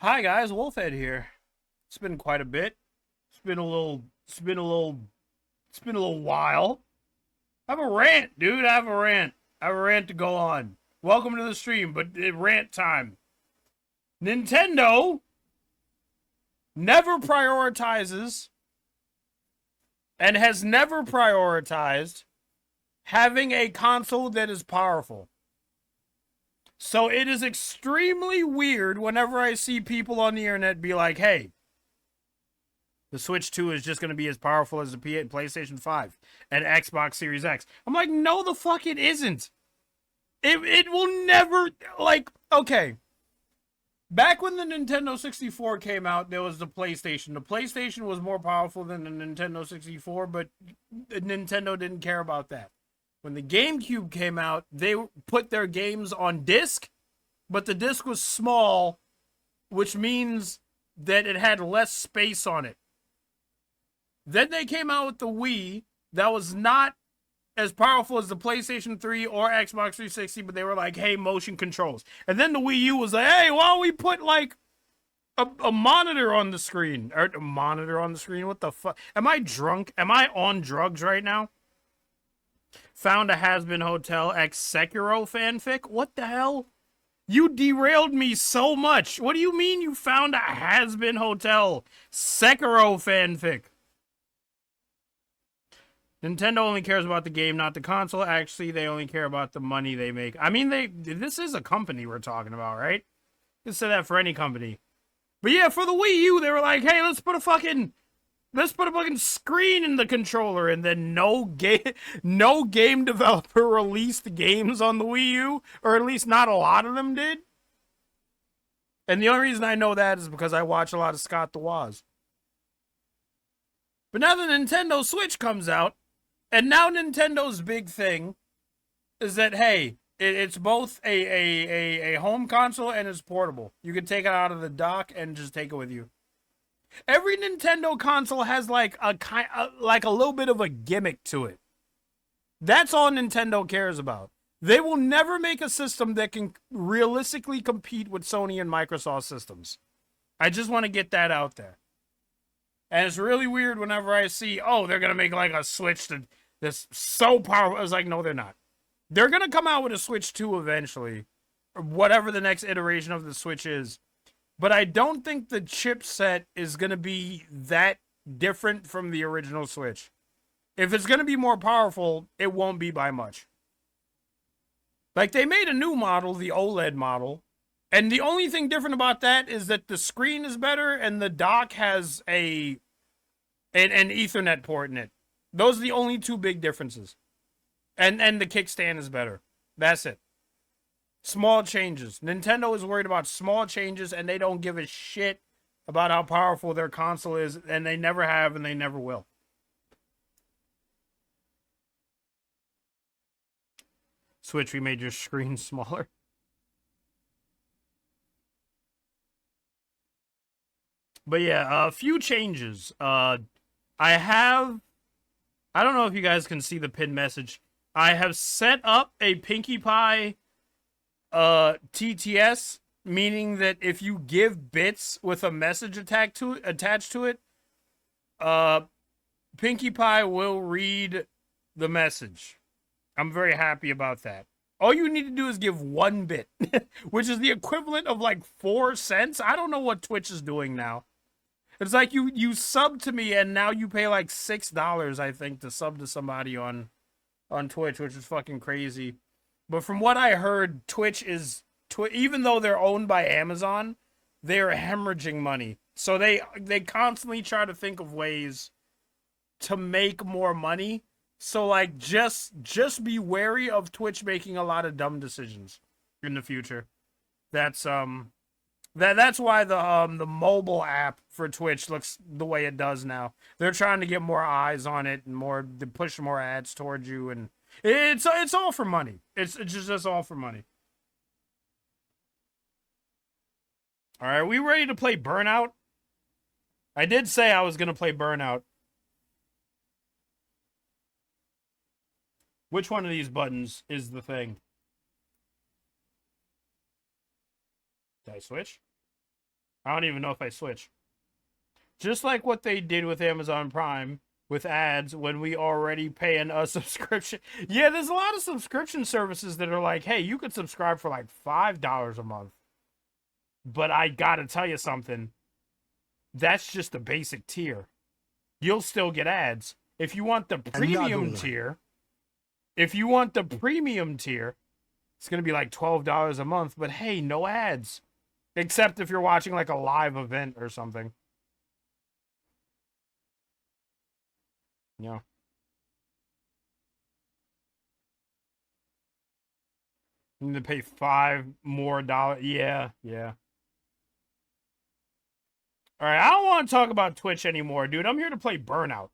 Hi guys, Wolfhead here. It's been quite a bit. It's been a little while. I have a rant, dude. I have a rant to go on. Welcome to the stream, but rant time. Nintendo never prioritizes and has never prioritized having a console that is powerful. So it is extremely weird whenever I see people on the internet be like, hey, the Switch 2 is just going to be as powerful as the PlayStation 5 and Xbox Series X. I'm like, no, the fuck it isn't. It will never, like, okay. Back when the Nintendo 64 came out, there was the PlayStation. The PlayStation was more powerful than the Nintendo 64, but Nintendo didn't care about that. When the GameCube came out, they put their games on disc, but the disc was small, which means that it had less space on it. Then they came out with the Wii that was not as powerful as the PlayStation 3 or Xbox 360, but they were like, hey, motion controls. And then the Wii U was like, hey, why don't we put like a monitor on the screen? Or a monitor on the screen? What the fuck? Am I drunk? Am I on drugs right now? Found a Has-Been Hotel X Sekiro fanfic? What the hell? You derailed me so much. What do you mean you found a Has-Been Hotel Sekiro fanfic? Nintendo only cares about the game, not the console. Actually, they only care about the money they make. I mean, this is a company we're talking about, right? You can say that for any company. But yeah, for the Wii U, they were like, hey, let's put a fucking screen in the controller, and then no game developer released games on the Wii U, or at least not a lot of them did. And the only reason I know that is because I watch a lot of Scott the Woz. But now the Nintendo Switch comes out, and now Nintendo's big thing is that, hey, it's both a home console and it's portable. You can take it out of the dock and just take it with you. Every Nintendo console has like a little bit of a gimmick to it. That's all Nintendo cares about. They will never make a system that can realistically compete with Sony and Microsoft systems. I just want to get that out there. And it's really weird whenever I see, oh, they're going to make like a Switch that's so powerful. I was like, no, they're not. They're going to come out with a Switch 2 eventually, or whatever the next iteration of the Switch is. But I don't think the chipset is going to be that different from the original Switch. If it's going to be more powerful, it won't be by much. Like, they made a new model, the OLED model, and the only thing different about that is that the screen is better and the dock has an Ethernet port in it. Those are the only two big differences. And the kickstand is better. That's it. Small changes. Nintendo is worried about small changes, and they don't give a shit about how powerful their console is, and they never have, and they never will. Switch, we made your screen smaller. But yeah, a few changes. I don't know if you guys can see the pinned message. I have set up a Pinkie Pie TTS, meaning that if you give bits with a message attached to it, Pinkie Pie will read the message. I'm very happy about that. All you need to do is give 1 bit, which is the equivalent of like 4 cents. I don't know what Twitch is doing now. It's like you sub to me and now you pay like $6, I think, to sub to somebody on Twitch, which is fucking crazy. But from what I heard, Twitch is, even though they're owned by Amazon, they're hemorrhaging money. So they constantly try to think of ways to make more money. So like just be wary of Twitch making a lot of dumb decisions in the future. That's why the mobile app for Twitch looks the way it does now. They're trying to get more eyes on it and to push more ads towards you, and it's all for money. It's just all for money. All right, are we ready to play Burnout? I did say I was gonna play Burnout. Which one of these buttons is the thing? Did I switch? I don't even know if I switch. Just like what they did with Amazon Prime with ads when we already paying a subscription. Yeah, there's a lot of subscription services that are like, hey, you could subscribe for like $5 a month. But I gotta tell you something. That's just the basic tier. You'll still get ads. If you want the premium tier, it's gonna be like $12 a month. But hey, no ads. Except if you're watching like a live event or something. Yeah. You need to pay $5 more. Yeah, yeah. All right, I don't want to talk about Twitch anymore, dude. I'm here to play Burnout.